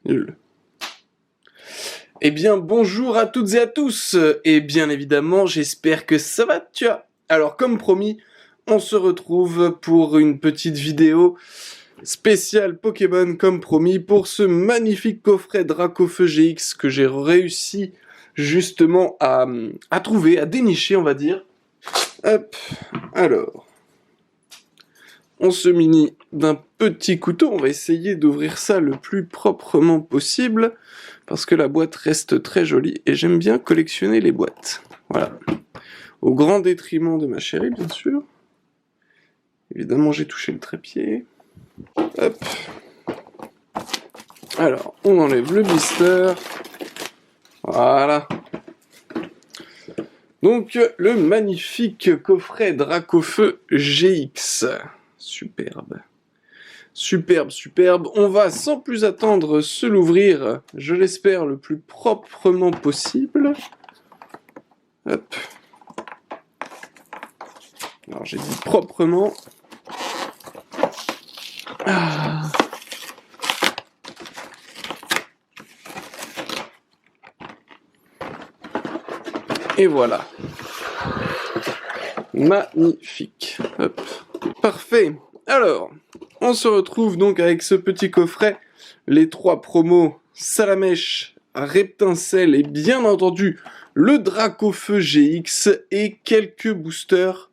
Nul. Eh bien, bonjour à toutes et à tous, et bien évidemment, j'espère que ça va, tu vois. Alors, comme promis, on se retrouve pour une petite vidéo spéciale Pokémon, comme promis, pour ce magnifique coffret Dracofeu GX que j'ai réussi justement à trouver, à dénicher, on va dire. Hop, alors... On se munit d'un petit couteau, on va essayer d'ouvrir ça le plus proprement possible, parce que la boîte reste très jolie, et j'aime bien collectionner les boîtes. Voilà. Au grand détriment de ma chérie, bien sûr. Évidemment, j'ai touché le trépied. Hop. Alors, on enlève le blister. Voilà. Donc, le magnifique coffret Dracofeu GX. Superbe. Superbe, superbe. On va sans plus attendre se l'ouvrir, je l'espère, le plus proprement possible. Hop. Alors j'ai dit proprement. Ah. Et voilà. Magnifique. Hop. Parfait. Alors, on se retrouve donc avec ce petit coffret, les 3 promos Salamèche, Reptincelle et bien entendu le Dracofeu GX et quelques boosters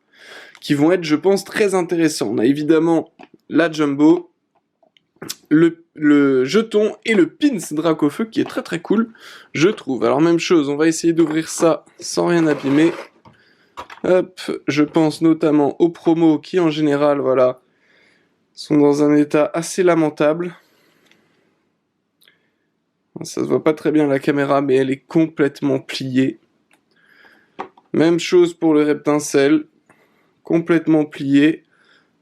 qui vont être, je pense, très intéressants. On a évidemment la Jumbo, le jeton et le Pins Dracofeu qui est très très cool, je trouve. Alors même chose, on va essayer d'ouvrir ça sans rien abîmer. Hop, je pense notamment aux promos qui en général, voilà, sont dans un état assez lamentable. Ça se voit pas très bien à la caméra, mais elle est complètement pliée. Même chose pour le Reptincelle, complètement plié.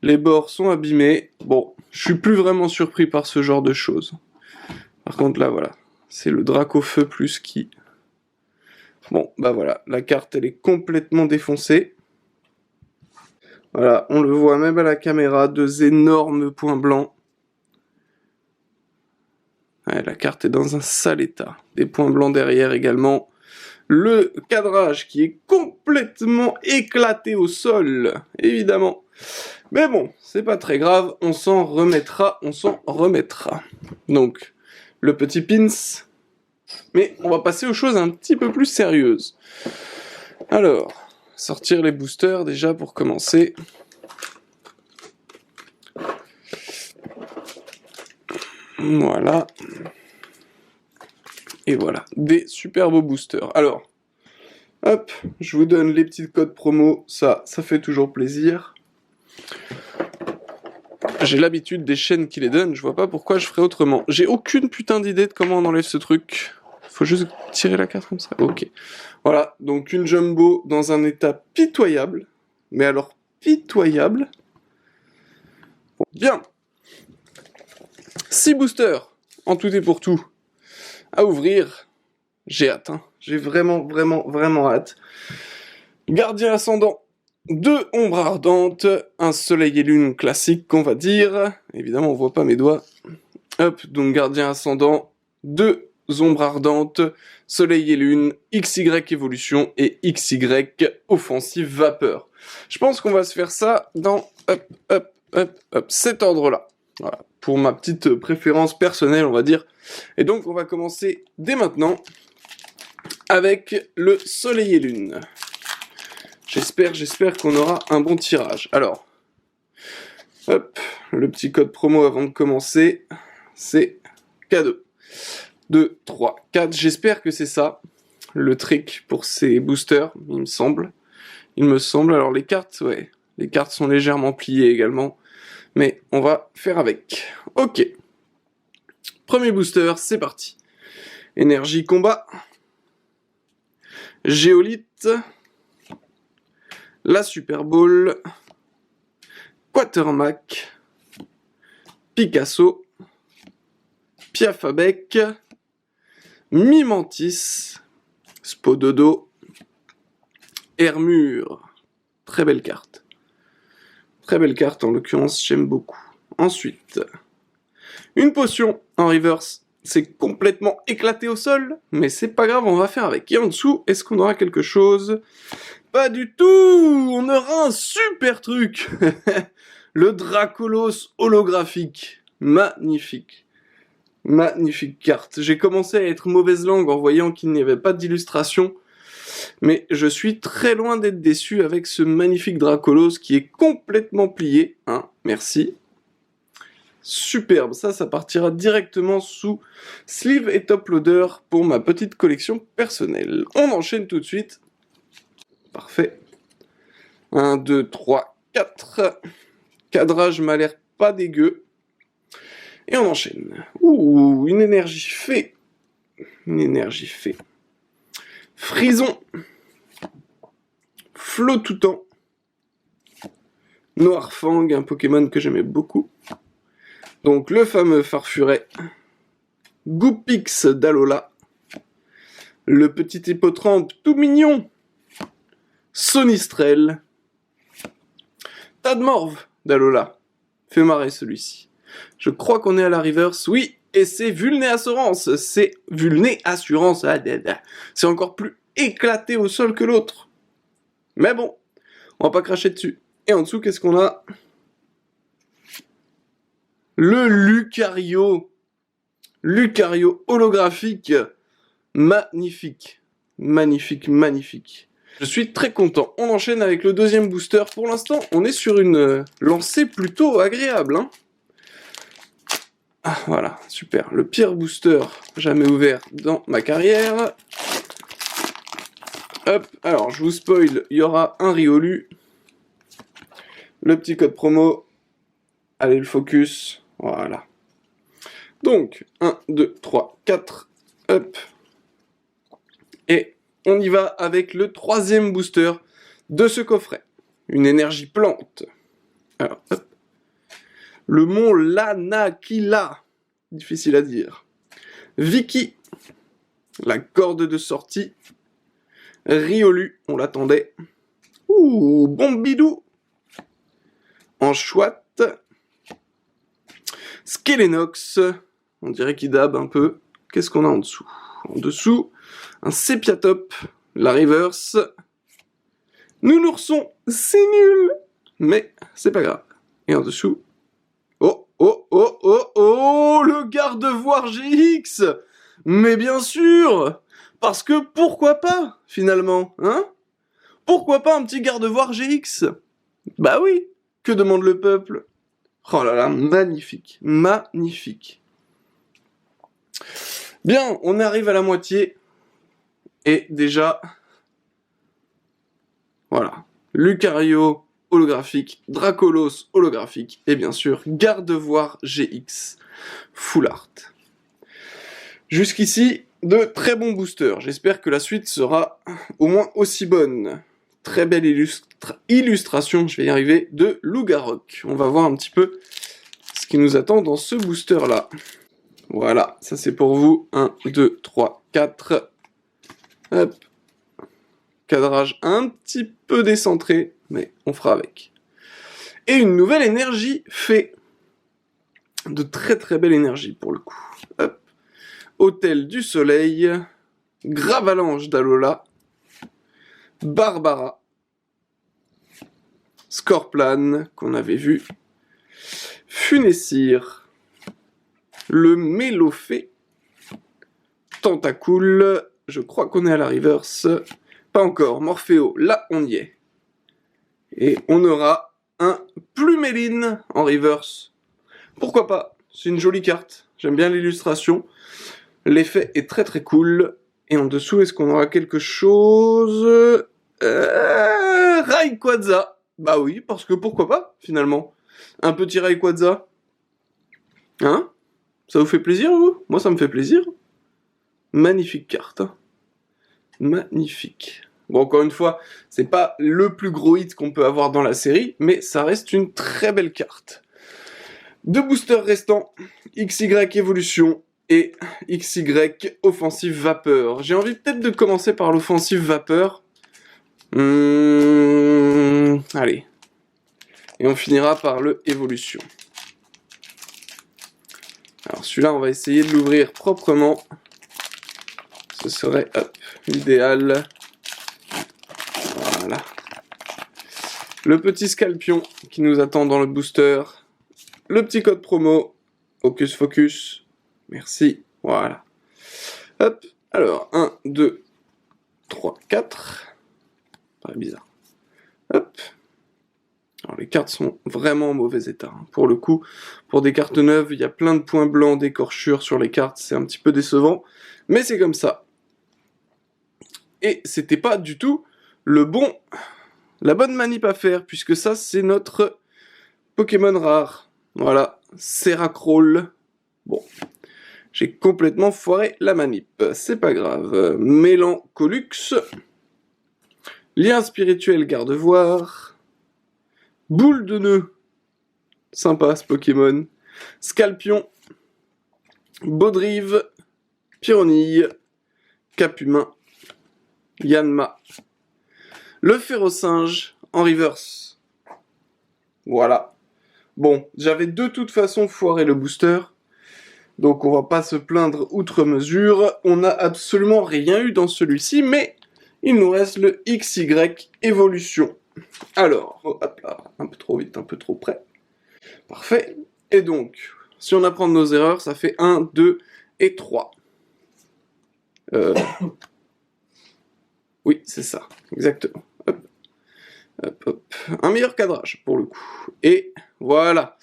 Les bords sont abîmés. Bon, je suis plus vraiment surpris par ce genre de choses. Par contre là, voilà, c'est le Dracofeu plus qui... Bon, bah voilà, la carte elle est complètement défoncée. Voilà, on le voit même à la caméra, 2 énormes points blancs. Ouais, la carte est dans un sale état. Des points blancs derrière également. Le cadrage qui est complètement éclaté au sol, évidemment. Mais bon, c'est pas très grave, on s'en remettra, Donc, le petit pins. Mais on va passer aux choses un petit peu plus sérieuses. Alors, sortir les boosters déjà pour commencer. Voilà. Et voilà, des super beaux boosters. Alors, hop, je vous donne les petits codes promo, ça fait toujours plaisir. J'ai l'habitude des chaînes qui les donnent, je vois pas pourquoi je ferais autrement. J'ai aucune putain d'idée de comment on enlève ce truc. Faut juste tirer la carte comme ça. Ok. Voilà, donc une Jumbo dans un état pitoyable. Mais alors, pitoyable. Bon, bien. 6 boosters, en tout et pour tout, à ouvrir. J'ai hâte, hein. J'ai vraiment hâte. Gardien ascendant, 2 ombres ardentes, un soleil et lune classique, on va dire. Évidemment, on voit pas mes doigts. Hop, donc gardien ascendant, 2 ombres ardentes, soleil et lune, XY évolution et XY offensive vapeur. Je pense qu'on va se faire ça dans cet ordre-là. Voilà, pour ma petite préférence personnelle, on va dire. Et donc, on va commencer dès maintenant avec le soleil et lune. J'espère qu'on aura un bon tirage. Alors, hop, le petit code promo avant de commencer, c'est K2. 2, 3, 4, j'espère que c'est ça, le trick pour ces boosters, il me semble. Alors les cartes, ouais, les cartes sont légèrement pliées également, mais on va faire avec. Ok, premier booster, c'est parti. Énergie combat, Géolite, la Super Ball, Quatermack, Picasso, Piafabec, Mimantis, Spododo, Hermure. Très belle carte. Très belle carte en l'occurrence, j'aime beaucoup. Ensuite, une potion en reverse, c'est complètement éclaté au sol, mais c'est pas grave, on va faire avec. Et en dessous, est-ce qu'on aura quelque chose? Pas du tout! On aura un super truc! Le Dracolos holographique. Magnifique. Magnifique carte. J'ai commencé à être mauvaise langue en voyant qu'il n'y avait pas d'illustration, mais je suis très loin d'être déçu avec ce magnifique Dracolos qui est complètement plié. Hein, merci. Superbe, ça partira directement sous sleeve et top loader pour ma petite collection personnelle. On enchaîne tout de suite. Parfait. 1, 2, 3, 4. Cadrage m'a l'air pas dégueu. Et on enchaîne. Ouh, une énergie fée. Une énergie fée. Frison. Flottoutan. Noirfang, un Pokémon que j'aimais beaucoup. Donc le fameux Farfuret. Goupix d'Alola. Le petit hippotrampe tout mignon. Sonistrel. Tadmorve d'Alola. Fait marrer celui-ci. Je crois qu'on est à la reverse. Oui, et c'est Vulnéassurance. C'est Vulnéassurance. C'est encore plus éclaté au sol que l'autre. Mais bon, on va pas cracher dessus. Et en dessous, qu'est-ce qu'on a? Le Lucario. Lucario holographique. Magnifique. Magnifique, magnifique. Je suis très content. On enchaîne avec le deuxième booster. Pour l'instant, on est sur une lancée plutôt agréable. Hein. Ah, voilà, super. Le pire booster jamais ouvert dans ma carrière. Hop, alors je vous spoil, il y aura un Riolu. Le petit code promo. Allez, le focus. Voilà. Donc, 1, 2, 3, 4. Hop. Et on y va avec le troisième booster de ce coffret. Une énergie plante. Alors, hop. Le mont Lanakila. Difficile à dire. Vicky. La corde de sortie. Riolu. On l'attendait. Ouh, Bombidou. Enchouette. Skelenox. On dirait qu'il dab un peu. Qu'est-ce qu'on a en dessous? En dessous, un Sépiatop. La reverse. Nounourson. C'est nul. Mais c'est pas grave. Et en dessous. Oh, oh, oh, oh, oh, le Gardevoir GX. Mais bien sûr. Parce que pourquoi pas, finalement, hein? Pourquoi pas un petit Gardevoir GX? Bah oui. Que demande le peuple? Oh là là, magnifique, magnifique. Bien, on arrive à la moitié. Et déjà, voilà. Lucario holographique, Dracolos holographique, et bien sûr, Gardevoir GX Full Art. Jusqu'ici, de très bons boosters. J'espère que la suite sera au moins aussi bonne. Très belle illustration, je vais y arriver, de Lougarok. On va voir un petit peu ce qui nous attend dans ce booster-là. Voilà, ça c'est pour vous. 1, 2, 3, 4. Hop. Cadrage un petit peu décentré, mais on fera avec. Et une nouvelle énergie fée. De très très belle énergie pour le coup. Hop. Hôtel du Soleil. Gravalanche d'Alola. Barbara. Scorplan, qu'on avait vu. Funessir. Le Mélofée. Tentacool. Je crois qu'on est à la reverse. Pas encore. Morphéo, là on y est. Et on aura un Pluméline en reverse. Pourquoi pas? C'est une jolie carte. J'aime bien l'illustration. L'effet est très très cool. Et en dessous, est-ce qu'on aura quelque chose? Rayquaza. Bah oui, parce que pourquoi pas, finalement. Un petit Rayquaza. Hein? Ça vous fait plaisir, vous? Moi, ça me fait plaisir. Magnifique carte. Hein. Magnifique. Bon, encore une fois, c'est pas le plus gros hit qu'on peut avoir dans la série, mais ça reste une très belle carte. Deux boosters restants, XY Évolution et XY Offensive Vapeur. J'ai envie peut-être de commencer par l'Offensive Vapeur. Allez. Et on finira par le Évolution. Alors celui-là, on va essayer de l'ouvrir proprement. Ce serait, hop, l'idéal. Voilà. Le petit scalpion qui nous attend dans le booster. Le petit code promo. Hocus Focus. Merci. Voilà. Hop. Alors, 1, 2, 3, 4. Très bizarre. Hop. Alors, les cartes sont vraiment en mauvais état. Pour le coup, pour des cartes neuves, il y a plein de points blancs, d'écorchures sur les cartes. C'est un petit peu décevant. Mais c'est comme ça. Et c'était pas du tout la bonne manip à faire, puisque ça, c'est notre Pokémon rare. Voilà. Seracrawl. Bon. J'ai complètement foiré la manip. C'est pas grave. Mélancolux. Lien spirituel Gardevoir. Boule de nœud. Sympa ce Pokémon. Scalpion. Baudrive. Pyronille. Capumin. Yanma. Le Férocinge en reverse. Voilà. Bon, j'avais de toute façon foiré le booster. Donc on va pas se plaindre outre mesure. On n'a absolument rien eu dans celui-ci, mais il nous reste le XY Évolution. Alors, hop là, un peu trop vite, un peu trop près. Parfait. Et donc, si on apprend de nos erreurs, ça fait 1, 2 et 3. Oui, c'est ça, exactement. Hop. Hop, hop. Un meilleur cadrage, pour le coup. Et voilà.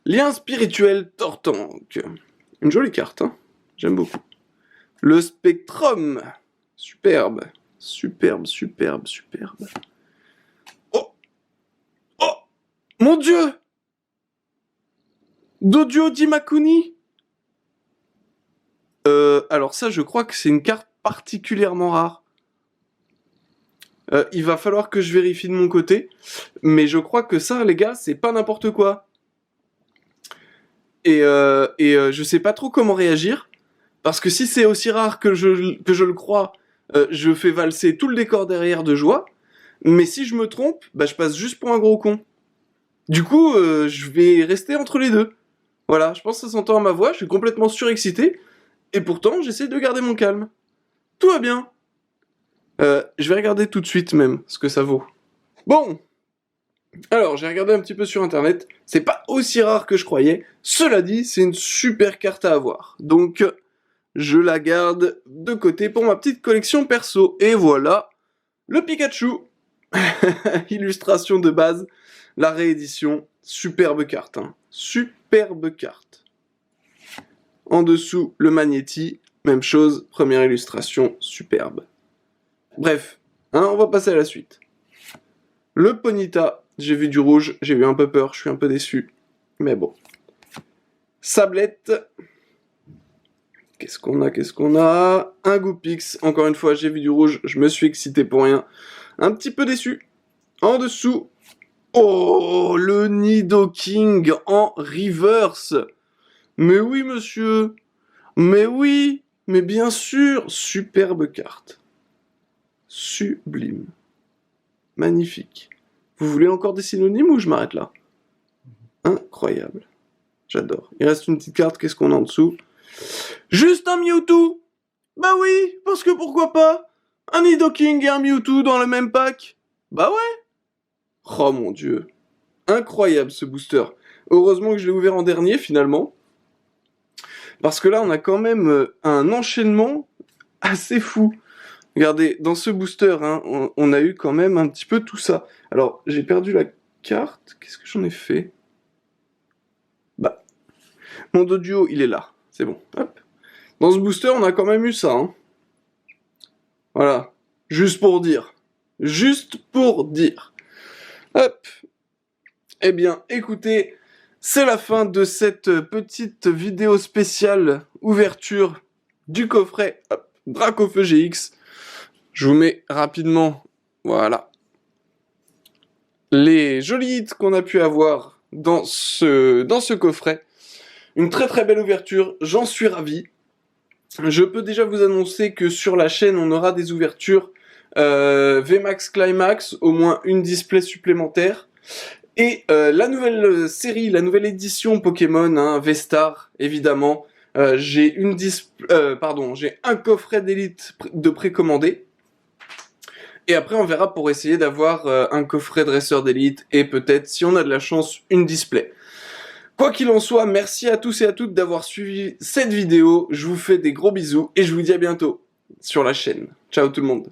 Lien spirituel Tortank. Une jolie carte, hein. J'aime beaucoup. Le Spectrum. Superbe. Superbe, superbe, superbe. Oh! Oh! Mon Dieu! Dodio Dimakuni? Alors ça, je crois que c'est une carte particulièrement rare. Il va falloir que je vérifie de mon côté. Mais je crois que ça, les gars, c'est pas n'importe quoi. Et je sais pas trop comment réagir. Parce que si c'est aussi rare que je le crois, je fais valser tout le décor derrière de joie. Mais si je me trompe, bah je passe juste pour un gros con. Du coup, je vais rester entre les deux. Voilà, je pense que ça s'entend à ma voix, je suis complètement surexcité. Et pourtant, j'essaie de garder mon calme. Tout va bien. Je vais regarder tout de suite même ce que ça vaut. Bon. Alors, j'ai regardé un petit peu sur internet. C'est pas aussi rare que je croyais. Cela dit, c'est une super carte à avoir. Donc, je la garde de côté pour ma petite collection perso. Et voilà, le Pikachu. Illustration de base. La réédition. Superbe carte. Hein. Superbe carte. En dessous, le Magnéti. Même chose, première illustration, superbe. Bref, hein, on va passer à la suite. Le Ponyta, j'ai vu du rouge, j'ai eu un peu peur, je suis un peu déçu. Mais bon. Sablette. Qu'est-ce qu'on a? Un Goopix, encore une fois, j'ai vu du rouge, je me suis excité pour rien. Un petit peu déçu. En dessous. Oh, le Nidoking en reverse. Mais oui, monsieur. Mais oui, mais bien sûr. Superbe carte. Sublime. Magnifique. Vous voulez encore des synonymes ou je m'arrête là? Incroyable. J'adore. Il reste une petite carte, qu'est-ce qu'on a en dessous? Juste un Mewtwo! Bah oui, parce que pourquoi pas? Un Nidoking et un Mewtwo dans le même pack? Bah ouais! Oh mon dieu. Incroyable ce booster. Heureusement que je l'ai ouvert en dernier finalement. Parce que là on a quand même un enchaînement assez fou. Regardez, dans ce booster, hein, on a eu quand même un petit peu tout ça. Alors, j'ai perdu la carte. Qu'est-ce que j'en ai fait? Bah, mon Dodio, il est là. C'est bon. Hop. Dans ce booster, on a quand même eu ça. Hein. Voilà. Juste pour dire. Juste pour dire. Hop. Eh bien, écoutez, c'est la fin de cette petite vidéo spéciale ouverture du coffret Dracofeu GX. Je vous mets rapidement, voilà, les jolis hits qu'on a pu avoir dans ce coffret. Une très très belle ouverture, j'en suis ravi. Je peux déjà vous annoncer que sur la chaîne, on aura des ouvertures VMAX Climax, au moins une display supplémentaire. Et la nouvelle série, la nouvelle édition Pokémon, hein, V-Star, évidemment. J'ai j'ai un coffret d'élite de précommandé. Et après, on verra pour essayer d'avoir un coffret dresseur d'élite et peut-être, si on a de la chance, une display. Quoi qu'il en soit, merci à tous et à toutes d'avoir suivi cette vidéo. Je vous fais des gros bisous et je vous dis à bientôt sur la chaîne. Ciao tout le monde.